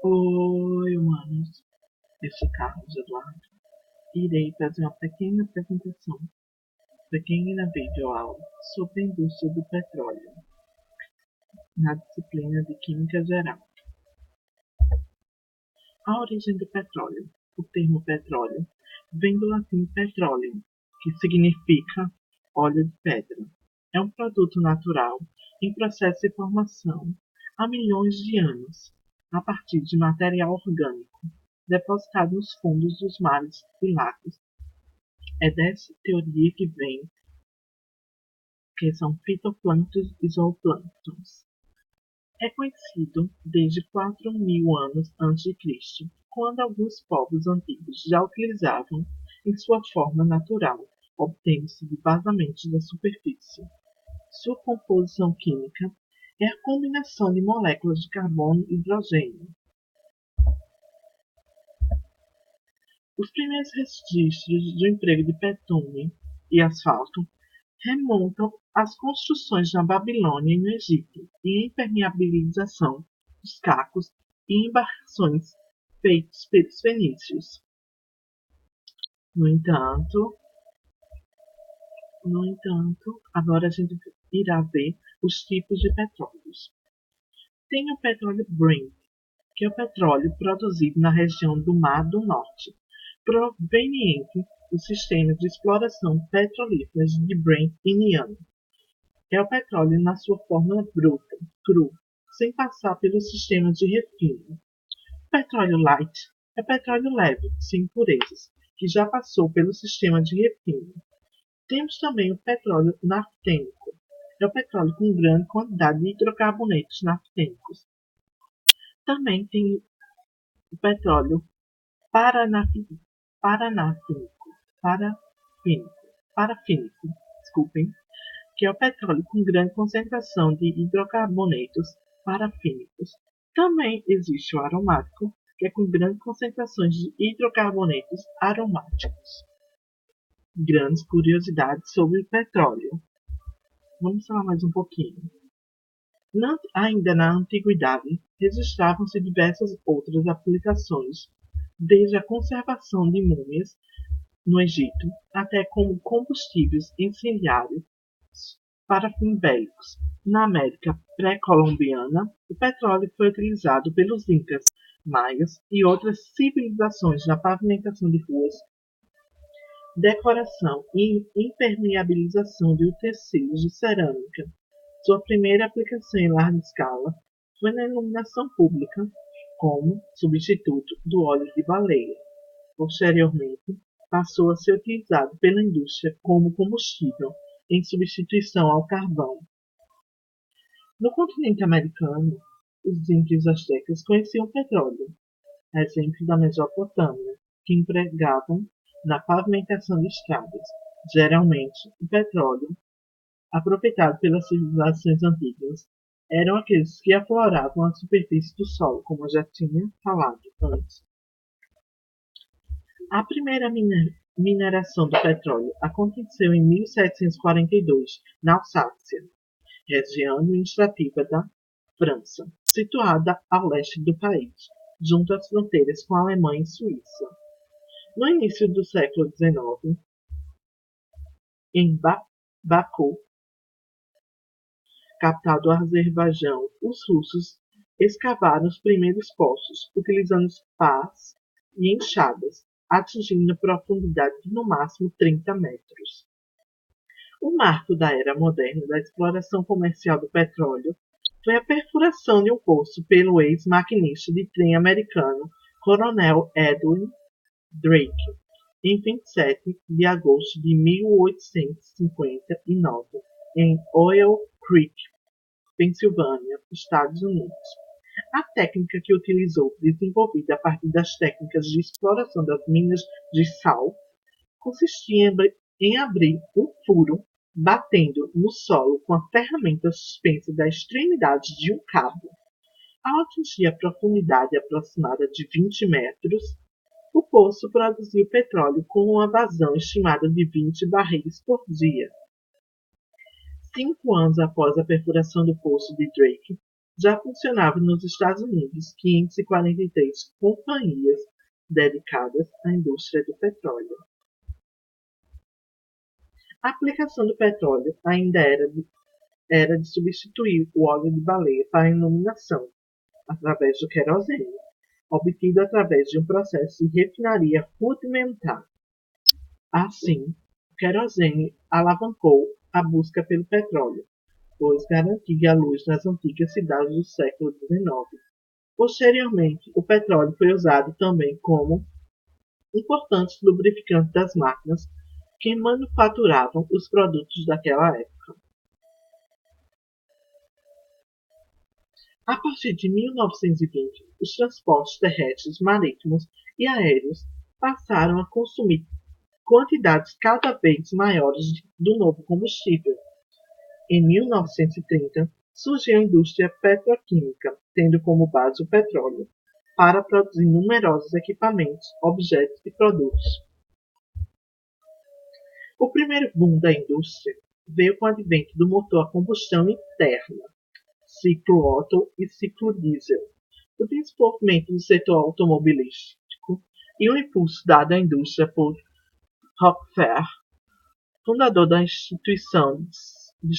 Oi, humanos. Eu sou Carlos Eduardo. Irei fazer uma pequena apresentação, pequena videoaula sobre a indústria do petróleo, na disciplina de Química Geral. A origem do petróleo. O termo petróleo vem do latim petroleum, que significa óleo de pedra. É um produto natural em processo de formação há milhões de anos, a partir de material orgânico depositado nos fundos dos mares e lagos. É dessa teoria que são fitoplânctons e zooplânctons. É conhecido desde 4.000 anos antes de Cristo, quando alguns povos antigos já utilizavam em sua forma natural, obtendo-se de vazamentos da superfície. Sua composição química é a combinação de moléculas de carbono e hidrogênio. Os primeiros registros do emprego de betume e asfalto remontam às construções na Babilônia e no Egito e a impermeabilização dos cacos e embarcações feitos pelos fenícios. No entanto, agora a gente irá ver os tipos de petróleos. Tem o petróleo Brent, que é o petróleo produzido na região do Mar do Norte, proveniente dos sistemas de exploração petrolíferas de Brent e Niana. É o petróleo na sua forma bruta, cru, sem passar pelos sistemas de refino. O petróleo light é petróleo leve, sem impurezas, que já passou pelo sistema de refino. Temos também o petróleo naftênico. É o petróleo com grande quantidade de hidrocarbonetos naftênicos. Também tem o petróleo parafínico, desculpem, que é o petróleo com grande concentração de hidrocarbonetos parafínicos. Também existe o aromático, que é com grandes concentrações de hidrocarbonetos aromáticos. Grandes curiosidades sobre o petróleo. Vamos falar mais um pouquinho. Ainda na antiguidade, registravam-se diversas outras aplicações, desde a conservação de múmias no Egito até como combustíveis incendiários para fins bélicos. Na América pré-colombiana, o petróleo foi utilizado pelos incas, maias e outras civilizações na pavimentação de ruas, decoração e impermeabilização de utensílios de cerâmica. Sua primeira aplicação em larga escala foi na iluminação pública, como substituto do óleo de baleia. Posteriormente, passou a ser utilizado pela indústria como combustível, em substituição ao carvão. No continente americano, os índios astecas conheciam o petróleo, exemplo da Mesopotâmia, que empregavam na pavimentação de estradas. Geralmente, o petróleo aproveitado pelas civilizações antigas eram aqueles que afloravam a superfície do solo, como eu já tinha falado antes. A primeira mineração do petróleo aconteceu em 1742, na Alsácia, região administrativa da França, situada ao leste do país, junto às fronteiras com a Alemanha e Suíça. No início do século XIX, em Baku, capital do Azerbaijão, os russos escavaram os primeiros poços, utilizando pás e enxadas, atingindo profundidade de no máximo 30 metros. O marco da era moderna da exploração comercial do petróleo foi a perfuração de um poço pelo ex-maquinista de trem americano Coronel Edwin Drake, em 27 de agosto de 1859, em Oil Creek, Pensilvânia, Estados Unidos. A técnica que utilizou, desenvolvida a partir das técnicas de exploração das minas de sal, consistia em abrir um furo batendo no solo com a ferramenta suspensa da extremidade de um cabo. Ao atingir a profundidade aproximada de 20 metros, o poço produziu petróleo com uma vazão estimada de 20 barris por dia. 5 anos após a perfuração do poço de Drake, já funcionava nos Estados Unidos 543 companhias dedicadas à indústria do petróleo. A aplicação do petróleo ainda era de substituir o óleo de baleia para a iluminação, através do querosene, obtido através de um processo de refinaria rudimentar. Assim, o querosene alavancou a busca pelo petróleo, pois garantia a luz nas antigas cidades do século XIX. Posteriormente, o petróleo foi usado também como importante lubrificante das máquinas que manufaturavam os produtos daquela época. A partir de 1920, os transportes terrestres, marítimos e aéreos passaram a consumir quantidades cada vez maiores do novo combustível. Em 1930, surgiu a indústria petroquímica, tendo como base o petróleo, para produzir numerosos equipamentos, objetos e produtos. O primeiro boom da indústria veio com o advento do motor a combustão interna, ciclo Otto e ciclo diesel, o desenvolvimento do setor automobilístico e o impulso dado à indústria por Rockefeller, fundador da instituição de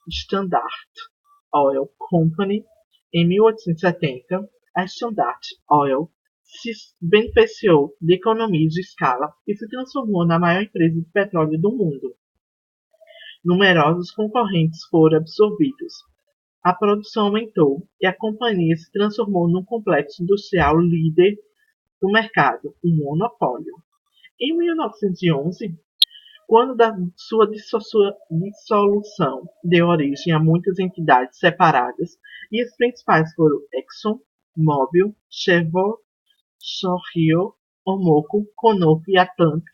Standard Oil Company. Em 1870, a Standard Oil se beneficiou de economias de escala e se transformou na maior empresa de petróleo do mundo. Numerosos concorrentes foram absorvidos. A produção aumentou e a companhia se transformou num complexo industrial líder do mercado, um monopólio. Em 1911, quando da sua dissolução deu origem a muitas entidades separadas, e as principais foram Exxon, Mobil, Chevron, Shell, Omoco, Conoco e Atlantic.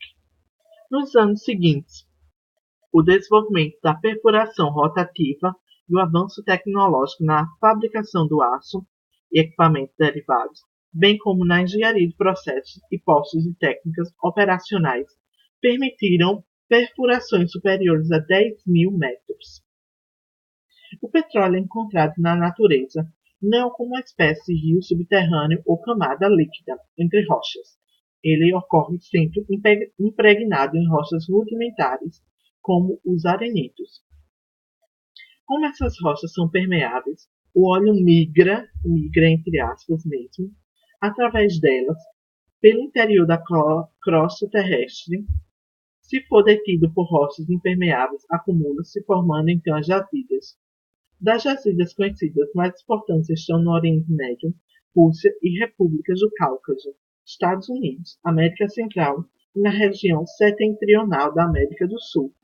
Nos anos seguintes, o desenvolvimento da perfuração rotativa e o avanço tecnológico na fabricação do aço e equipamentos derivados, bem como na engenharia de processos e postos e técnicas operacionais, permitiram perfurações superiores a 10.000 metros. O petróleo é encontrado na natureza não como uma espécie de rio subterrâneo ou camada líquida entre rochas. Ele ocorre sempre impregnado em rochas rudimentares, como os arenitos. Como essas rochas são permeáveis, o óleo migra entre aspas mesmo, através delas, pelo interior da crosta terrestre. Se for detido por rochas impermeáveis, acumula-se, formando então as jazidas. Das jazidas conhecidas, mais importantes estão no Oriente Médio, Rússia e repúblicas do Cáucaso, Estados Unidos, América Central e na região setentrional da América do Sul.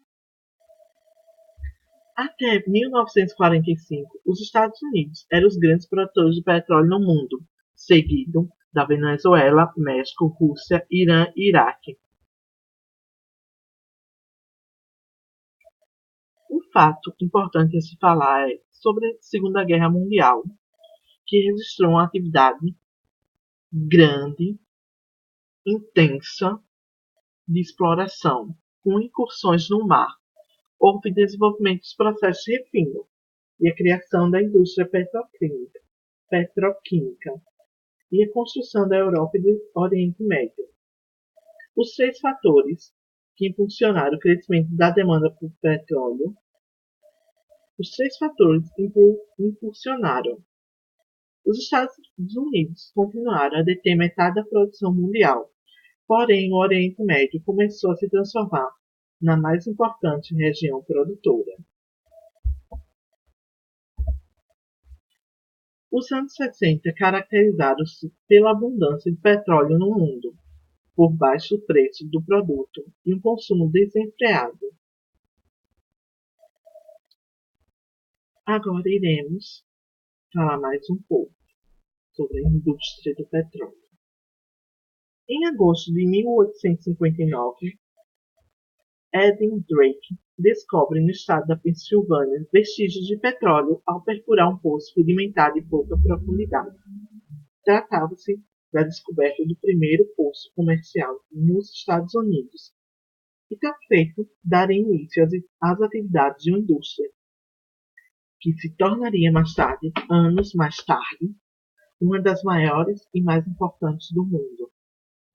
Até 1945, os Estados Unidos eram os grandes produtores de petróleo no mundo, seguido da Venezuela, México, Rússia, Irã e Iraque. Um fato importante a se falar é sobre a Segunda Guerra Mundial, que registrou uma atividade grande, intensa, de exploração, com incursões no mar. Houve desenvolvimento dos processos de refino e a criação da indústria petroquímica e a construção da Europa e do Oriente Médio. Os três fatores que impulsionaram o crescimento da demanda por petróleo. Os três fatores impulsionaram. Os Estados Unidos continuaram a deter metade da produção mundial, porém o Oriente Médio começou a se transformar na mais importante região produtora. Os anos 60 caracterizaram-se pela abundância de petróleo no mundo, por baixo preço do produto e um consumo desenfreado. Agora iremos falar mais um pouco sobre a indústria do petróleo. Em agosto de 1859, Edwin Drake descobre no estado da Pensilvânia vestígios de petróleo ao perfurar um poço rudimentar de pouca profundidade. Tratava-se da descoberta do primeiro poço comercial nos Estados Unidos e, feito, daria início às atividades de uma indústria. que se tornaria mais tarde, anos mais tarde, uma das maiores e mais importantes do mundo.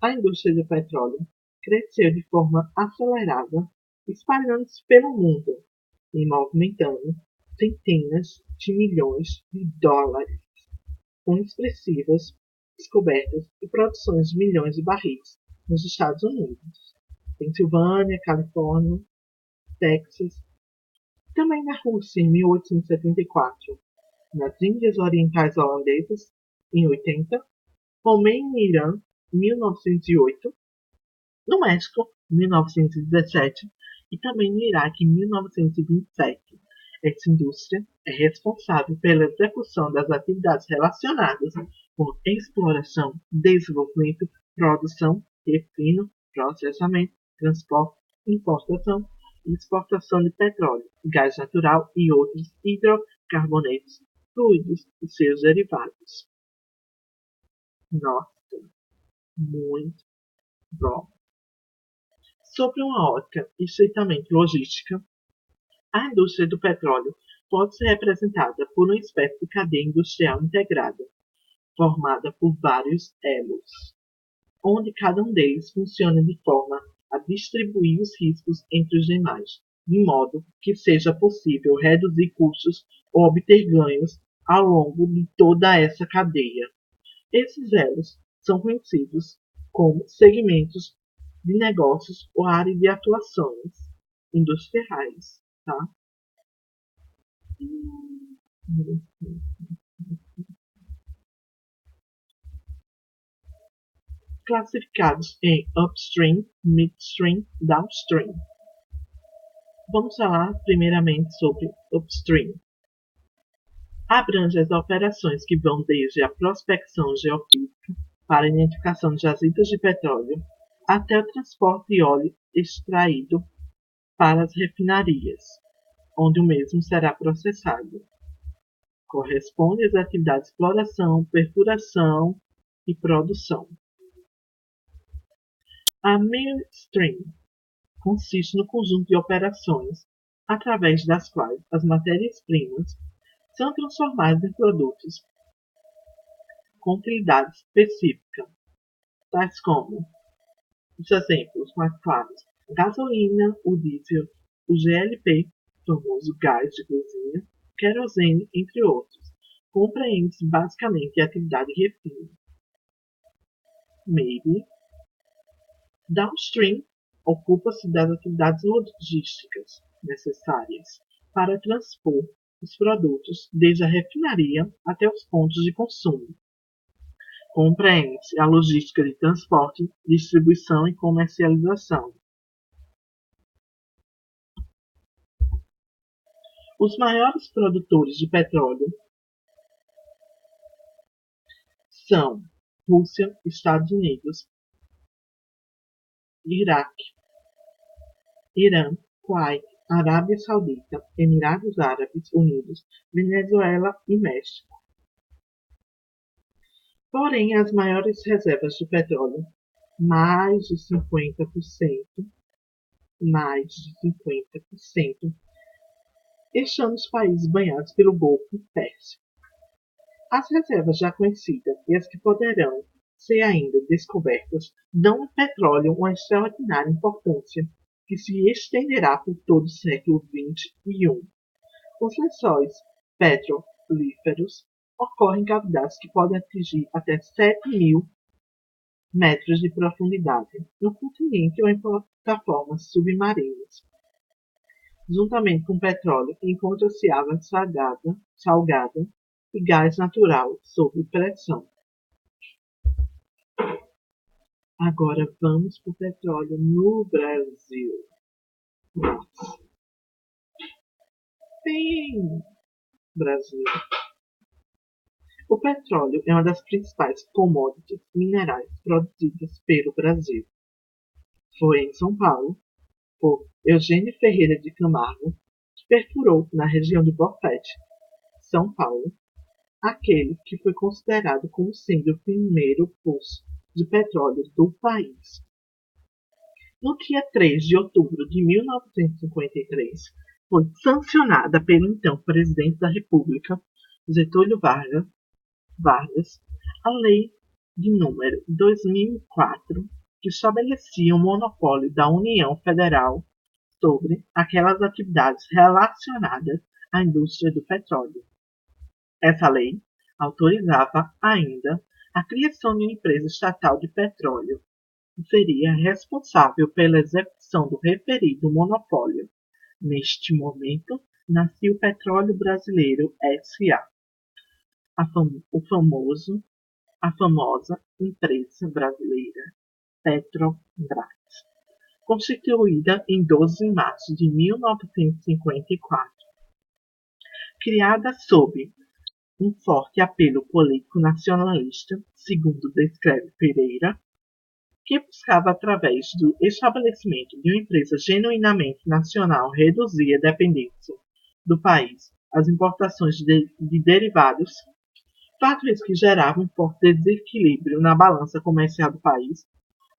A indústria do petróleo cresceu de forma acelerada, espalhando-se pelo mundo e movimentando centenas de milhões de dólares, com expressivas descobertas e produções de milhões de barris nos Estados Unidos, Pensilvânia, Califórnia, Texas, também na Rússia em 1874, nas Índias Orientais Holandesas em 80, Romênia e Irã em 1908, no México em 1917 e também no Iraque em 1927. Essa indústria é responsável pela execução das atividades relacionadas com exploração, desenvolvimento, produção, refino, processamento, transporte, importação e exportação de petróleo, gás natural e outros hidrocarbonetos, fluidos e seus derivados. Nossa, muito bom. Sob uma ótica estritamente logística, a indústria do petróleo pode ser representada por uma espécie de cadeia industrial integrada, formada por vários elos, onde cada um deles funciona de forma a distribuir os riscos entre os demais, de modo que seja possível reduzir custos ou obter ganhos ao longo de toda essa cadeia. Esses elos são conhecidos como segmentos de negócios ou áreas de atuações industriais. Tá? Classificados em upstream, midstream, downstream. Vamos falar primeiramente sobre upstream. Abrange as operações que vão desde a prospecção geofísica para a identificação de jazidas de petróleo até o transporte de óleo extraído para as refinarias, onde o mesmo será processado. Corresponde às atividades de exploração, perfuração e produção. A midstream consiste no conjunto de operações através das quais as matérias-primas são transformadas em produtos com utilidade específica, tais como os exemplos mais claros: a gasolina, o diesel, o GLP, famoso gás de cozinha, querosene, entre outros. Compreende-se basicamente a atividade de refino. Maybe. Downstream ocupa-se das atividades logísticas necessárias para transpor os produtos desde a refinaria até os pontos de consumo. Compreende-se a logística de transporte, distribuição e comercialização. Os maiores produtores de petróleo são Rússia, Estados Unidos, Iraque, Irã, Kuwait, Arábia Saudita, Emirados Árabes Unidos, Venezuela e México. Porém, as maiores reservas de petróleo, mais de 50%, estão nos países banhados pelo Golfo Pérsico. As reservas já conhecidas e as que poderão ser ainda descobertas dão ao petróleo uma extraordinária importância que se estenderá por todo o século XXI. Os lençóis petrolíferos ocorrem em cavidades que podem atingir até 7.000 metros de profundidade no continente ou em plataformas submarinas. Juntamente com petróleo, encontra-se água salgada e gás natural sob pressão. Agora vamos para o petróleo no Brasil. Nossa. Bem, Brasil. O petróleo é uma das principais commodities minerais produzidas pelo Brasil. Foi em São Paulo, por Eugênio Ferreira de Camargo, que perfurou na região de Bofete, São Paulo, aquele que foi considerado como sendo o primeiro poço de petróleo do país. No dia 3 de outubro de 1953, foi sancionada pelo então presidente da República, Getúlio Vargas, a Lei de número 2004, que estabelecia o monopólio da União Federal sobre aquelas atividades relacionadas à indústria do petróleo. Essa lei autorizava ainda a criação de uma empresa estatal de petróleo, que seria responsável pela execução do referido monopólio. Neste momento, nascia o Petróleo Brasileiro S.A., a famosa empresa brasileira Petrobras, constituída em 12 de março de 1954. Criada sob um forte apelo político nacionalista, segundo descreve Pereira, que buscava, através do estabelecimento de uma empresa genuinamente nacional, reduzir a dependência do país às importações de derivados, fato esse que gerava um forte desequilíbrio na balança comercial do país.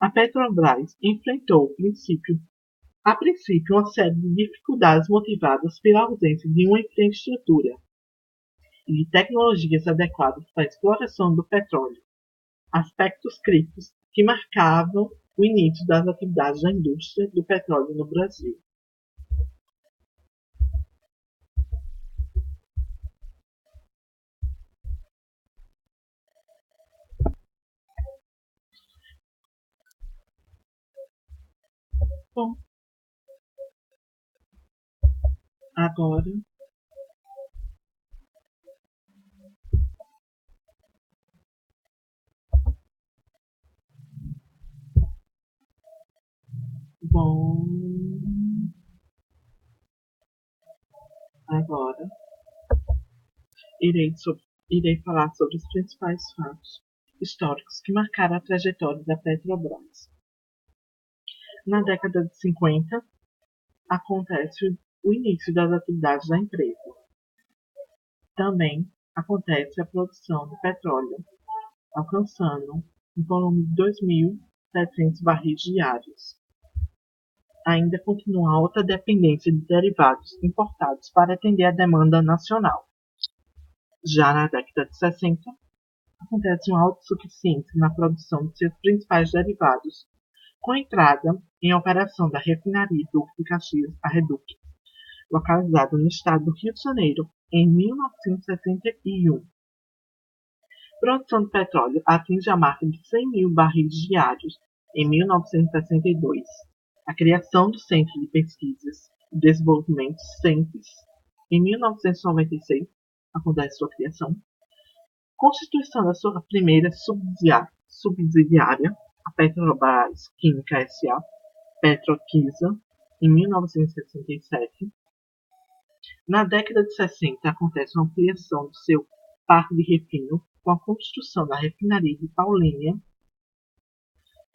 A Petrobras enfrentou, a princípio, uma série de dificuldades motivadas pela ausência de uma infraestrutura e de tecnologias adequadas para a exploração do petróleo, aspectos críticos que marcavam o início das atividades da indústria do petróleo no Brasil. Bom, agora Bom, agora irei falar sobre os principais fatos históricos que marcaram a trajetória da Petrobras. Na década de 50, acontece o início das atividades da empresa. Também acontece a produção de petróleo, alcançando um volume de 2.700 barris diários. Ainda continua a alta dependência de derivados importados para atender a demanda nacional. Já na década de 60, acontece uma autossuficiência na produção de seus principais derivados, com a entrada em operação da refinaria Duque de Caxias, a Reduc, localizada no estado do Rio de Janeiro, em 1961. A produção de petróleo atinge a marca de 100 mil barris diários em 1962. A criação do Centro de Pesquisas e Desenvolvimento CENPES, em 1996, acontece sua criação. Constituição da sua primeira subsidiária, a Petrobras Química S.A., Petroquímica, em 1967. Na década de 60, acontece uma ampliação do seu parque de refino com a construção da refinaria de Paulínia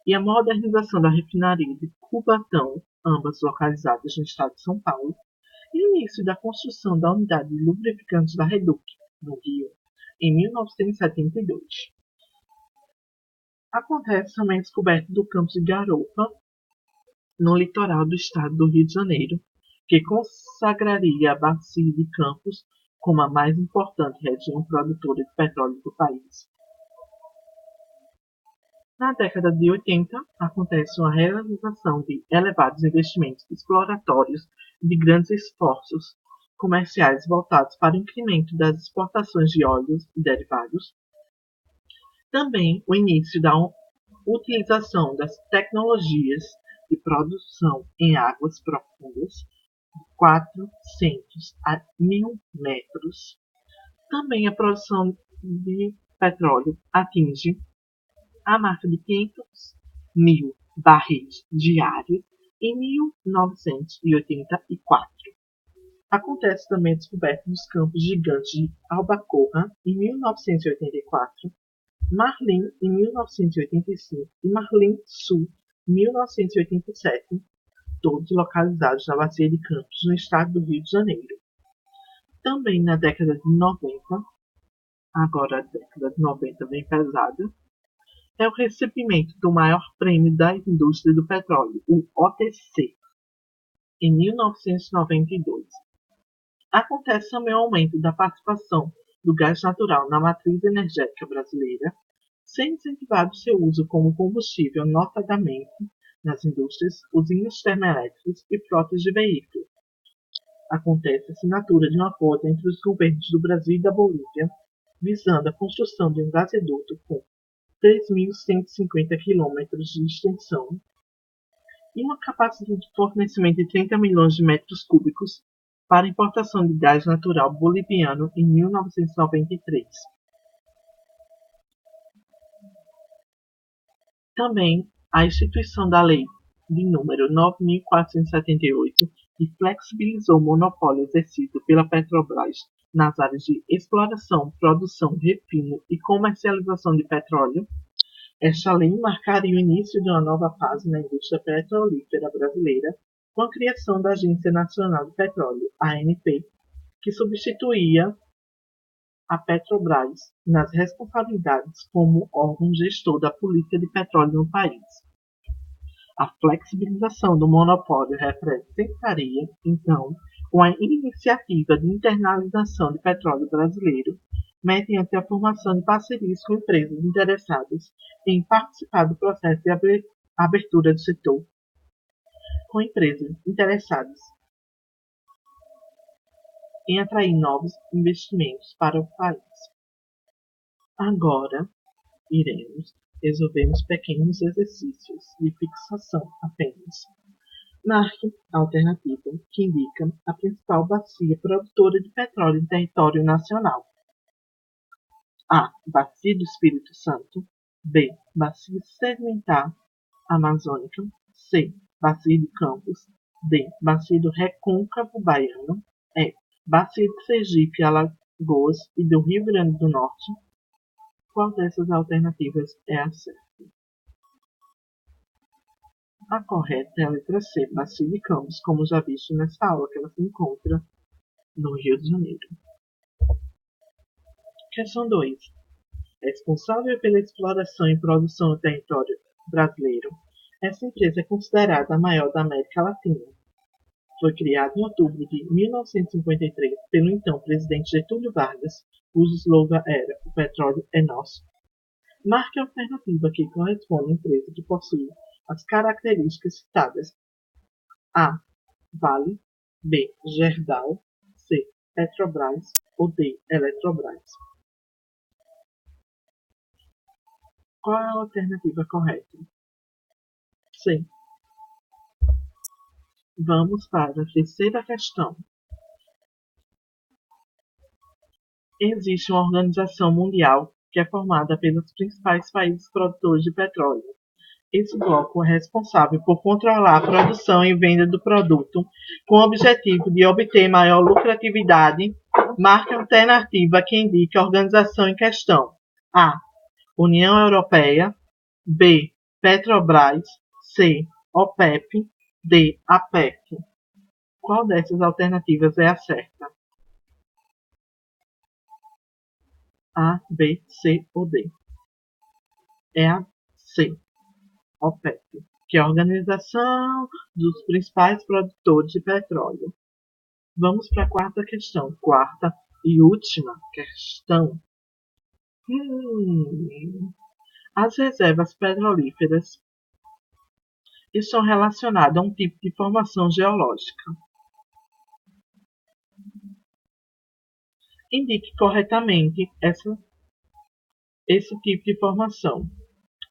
e a modernização da refinaria de Cubatão, ambas localizadas no estado de São Paulo, e o início da construção da unidade de lubrificantes da Reduc, no Rio, em 1972. Acontece também a descoberta do campus de Garopa, no litoral do estado do Rio de Janeiro, que consagraria a bacia de Campos como a mais importante região produtora de petróleo do país. Na década de 80, acontece uma realização de elevados investimentos exploratórios e de grandes esforços comerciais voltados para o incremento das exportações de óleos e derivados. Também o início da utilização das tecnologias de produção em águas profundas, de 400 a 1.000 metros. Também a produção de petróleo atinge a marca de 500 mil barris diários em 1984. Acontece também a descoberta dos campos gigantes de Albacoa em 1984, Marlim em 1985 e Marlim Sul em 1987, todos localizados na Bacia de Campos, no estado do Rio de Janeiro. Também na década de 90, agora a década de 90 bem pesada, é o recebimento do maior prêmio da indústria do petróleo, o OTC, em 1992, Acontece também o aumento da participação do gás natural na matriz energética brasileira, sendo incentivado seu uso como combustível, notadamente nas indústrias, usinas termoelétricas e frotas de veículos. Acontece a assinatura de um acordo entre os governos do Brasil e da Bolívia, visando a construção de um gasoduto com 3.150 quilômetros de extensão e uma capacidade de fornecimento de 30 milhões de metros cúbicos para importação de gás natural boliviano em 1993. Também a instituição da Lei de número 9.478, que flexibilizou o monopólio exercido pela Petrobras nas áreas de exploração, produção, refino e comercialização de petróleo. Esta lei marcaria o início de uma nova fase na indústria petrolífera brasileira, com a criação da Agência Nacional de Petróleo, ANP, que substituía a Petrobras nas responsabilidades como órgão gestor da política de petróleo no país. A flexibilização do monopólio representaria, então, uma iniciativa de internalização de petróleo brasileiro, mediante a formação de parcerias com empresas interessadas em participar do processo de abertura do setor, com empresas interessadas em atrair novos investimentos para o país. Agora, iremos resolver uns pequenos exercícios de fixação apenas. Marque a alternativa que indica a principal bacia produtora de petróleo em território nacional. A. Bacia do Espírito Santo. B. Bacia Sedimentar Amazônica. C. Bacia de Campos. D. Bacia do Recôncavo Baiano. E. Bacia de Sergipe, Alagoas e do Rio Grande do Norte. Qual dessas alternativas é a certa? A correta é a letra C, Bacia de Campos, como já visto nessa aula, que ela se encontra no Rio de Janeiro. Questão 2. Responsável pela exploração e produção do território brasileiro, essa empresa é considerada a maior da América Latina. Foi criada em outubro de 1953 pelo então presidente Getúlio Vargas, cujo slogan era "O petróleo é nosso". Marque a alternativa que corresponde à empresa que possui as características citadas. A. Vale. B. Gerdau. C. Petrobras. Ou D. Eletrobras. Qual é a alternativa correta? C. Vamos para a terceira questão. Existe uma organização mundial que é formada pelos principais países produtores de petróleo. Esse bloco é responsável por controlar a produção e venda do produto, com o objetivo de obter maior lucratividade. Marque a alternativa que indica a organização em questão. A. União Europeia. B. Petrobras. C. OPEP. D. APEC. Qual dessas alternativas é a certa? A, B, C ou D? É a C, OPEP, que é a Organização dos Principais Produtores de Petróleo. Vamos para a quarta questão. Quarta e última questão. As reservas petrolíferas estão relacionadas a um tipo de formação geológica. Indique corretamente esse tipo de formação.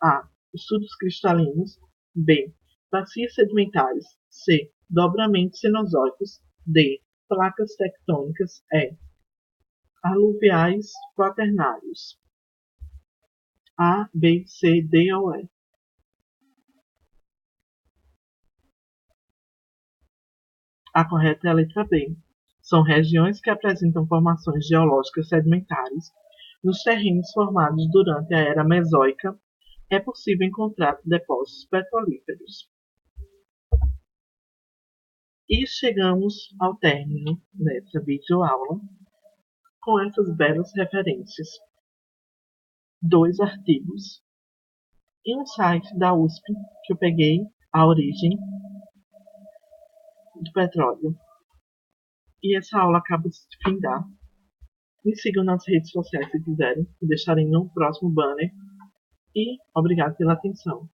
A. Estudos cristalinos. B. Bacias sedimentares. C. Dobramentos cenozoicos. D. Placas tectônicas. E. Aluviais quaternários. A, B, C, D ou E? A correta é a letra B. São regiões que apresentam formações geológicas sedimentares nos terrenos formados durante a Era Mesoica. É possível encontrar depósitos petrolíferos. E chegamos ao término dessa videoaula com essas belas referências. 2 artigos em um site da USP que eu peguei a origem do petróleo. E essa aula acaba de findar. Me sigam nas redes sociais se quiserem, e deixarem no próximo banner. E obrigado pela atenção.